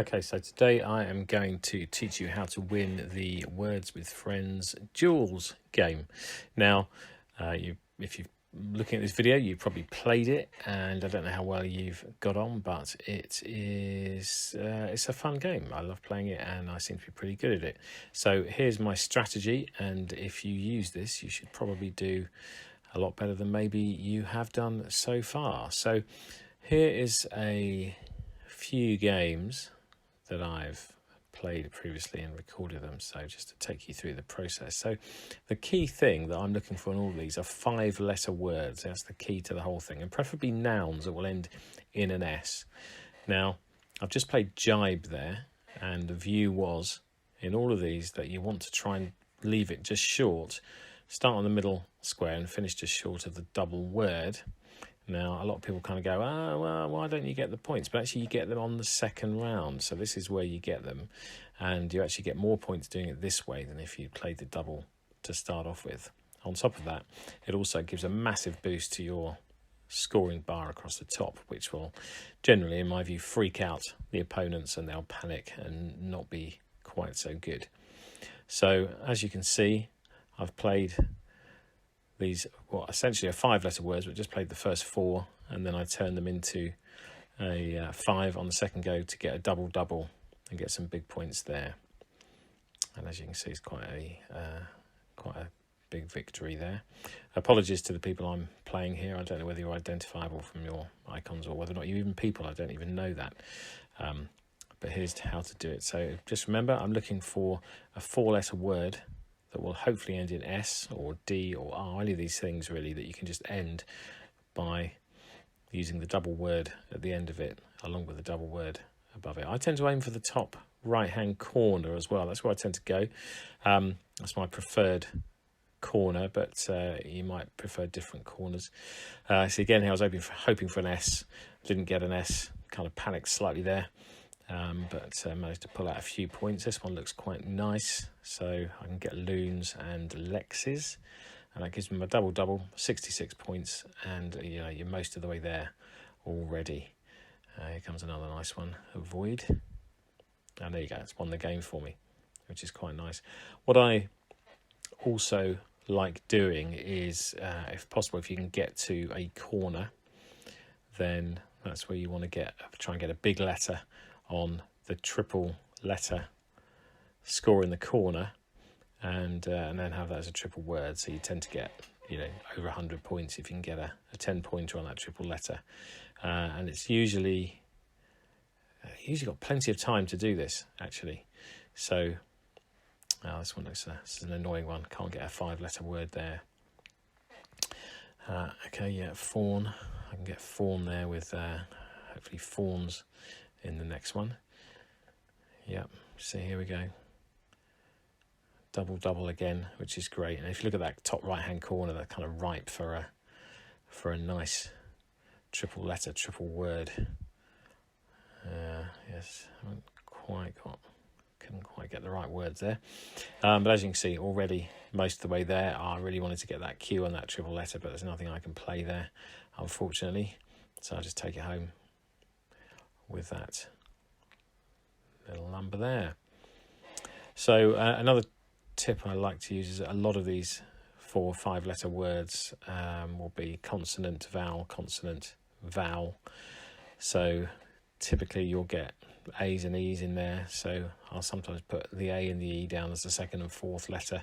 Okay, so today I am going to teach you how to win the Words with Friends Duels game. Now, if you're looking at this video, you've probably played it, and I don't know how well you've got on, but it's a fun game. I love playing it, and I seem to be pretty good at it. So here's my strategy, and if you use this, you should probably do a lot better than maybe you have done so far. So here is a few games that I've played previously and recorded them, so just to take you through the process. So the key thing that I'm looking for in all of these are 5-letter words. That's the key to the whole thing, and preferably nouns that will end in an S. Now, I've just played jibe there, and the view was in all of these that you want to try and leave it just short, start on the middle square and finish just short of the double word. Now, a lot of people kind of go, well, why don't you get the points? But actually, you get them on the second round. So this is where you get them. And you actually get more points doing it this way than if you played the double to start off with. On top of that, it also gives a massive boost to your scoring bar across the top, which will generally, in my view, freak out the opponents and they'll panic and not be quite so good. So, as you can see, I've played these, essentially are 5-letter words, but just played the first 4, and then I turned them into a 5 on the second go to get a double and get some big points there. And as you can see, it's quite a big victory there. Apologies to the people I'm playing here. I don't know whether you're identifiable from your icons or whether or not you're even people. I don't even know that. But here's how to do it. So just remember, I'm looking for a 4-letter word that will hopefully end in S or D or R, any of these things really that you can just end by using the double word at the end of it along with the double word above it. I tend to aim for the top right-hand corner as well. That's where I tend to go. That's my preferred corner, but you might prefer different corners. So again, here I was hoping for an S. Didn't get an S, kind of panicked slightly there. But managed to pull out a few points. This one looks quite nice, so I can get loons and lexes, and that gives me my double, 66 points, and you're most of the way there already. Here comes another nice one, a void, and there you go. It's won the game for me, which is quite nice. What I also like doing is, if possible, if you can get to a corner, then that's where you want to try and get a big letter on the triple letter score in the corner, and then have that as a triple word. So you tend to get over 100 points if you can get a 10-pointer on that triple letter, and it's usually got plenty of time to do this actually. So this one looks this is an annoying one. Can't get a 5-letter word there. Okay, yeah, fawn. I can get fawn there with hopefully fawns in the next one. Yep, so here we go. Double again, which is great. And if you look at that top right-hand corner, they're kind of ripe for a nice triple letter, triple word. Yes, couldn't quite get the right words there. But as you can see, already most of the way there. I really wanted to get that Q on that triple letter, but there's nothing I can play there, unfortunately. So I'll just take it home with that little number there. So another tip I like to use is a lot of these 4 or 5-letter words will be consonant, vowel. So typically you'll get A's and E's in there. So I'll sometimes put the A and the E down as the 2nd and 4th letter,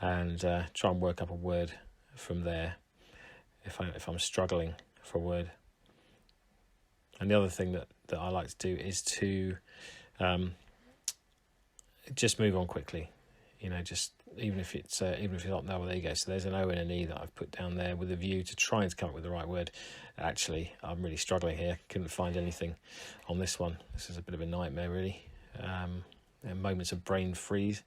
and try and work up a word from there if I'm struggling for a word. And the other thing that I like to do is to just move on quickly. Just even if it's not, no, well, there you go. So there's an O and an E that I've put down there with a view to trying to come up with the right word. Actually, I'm really struggling here. Couldn't find anything on this one. This is a bit of a nightmare, really. Moments of brain freeze.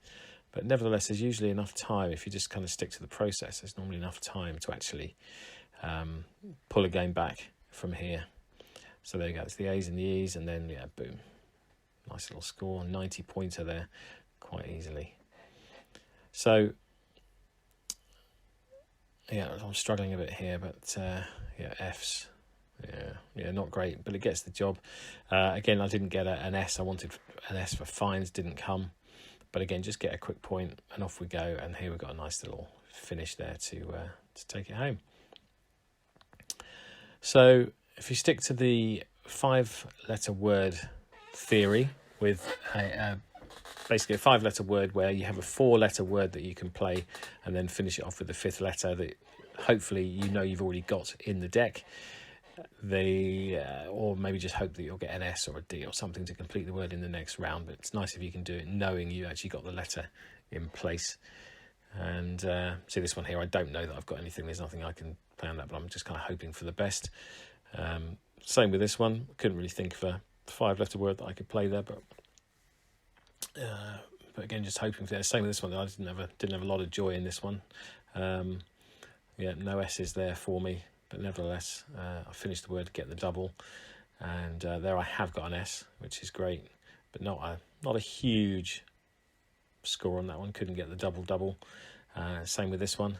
But nevertheless, there's usually enough time if you just kind of stick to the process. There's normally enough time to actually pull a game back from here. So there you go. It's the A's and the E's, and then boom, nice little score, 90-pointer there, quite easily. So I'm struggling a bit here, but F's Yeah, not great, but it gets the job. Again, I didn't get an S. I wanted an S for fines, didn't come. But again, just get a quick point and off we go. And here we've got a nice little finish there to take it home. So if you stick to the 5-letter word theory with basically a 5-letter word where you have a 4-letter word that you can play and then finish it off with the 5th letter that hopefully you've already got in the deck. Or maybe just hope that you'll get an S or a D or something to complete the word in the next round. But it's nice if you can do it knowing you actually got the letter in place. And see this one here, I don't know that I've got anything. There's nothing I can play on that, but I'm just kind of hoping for the best. Same with this one. Couldn't really think of a 5-letter word that I could play there, but again, just hoping for that. Same with this one. I didn't have a lot of joy in this one. No S's there for me. But nevertheless, I finished the word, get the double, and there I have got an S, which is great, but not a huge score on that one. Couldn't get the double. Same with this one,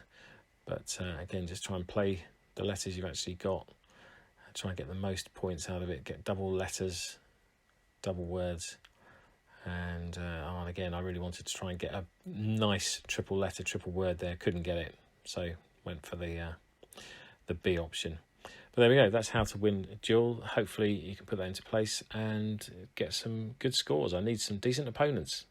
but again, just try and play the letters you've actually got. Try and get the most points out of it. Get double letters, double words, and again, I really wanted to try and get a nice triple letter, triple word there. Couldn't get it, so went for the B option. But there we go, that's how to win a duel. Hopefully you can put that into place and get some good scores. I need some decent opponents.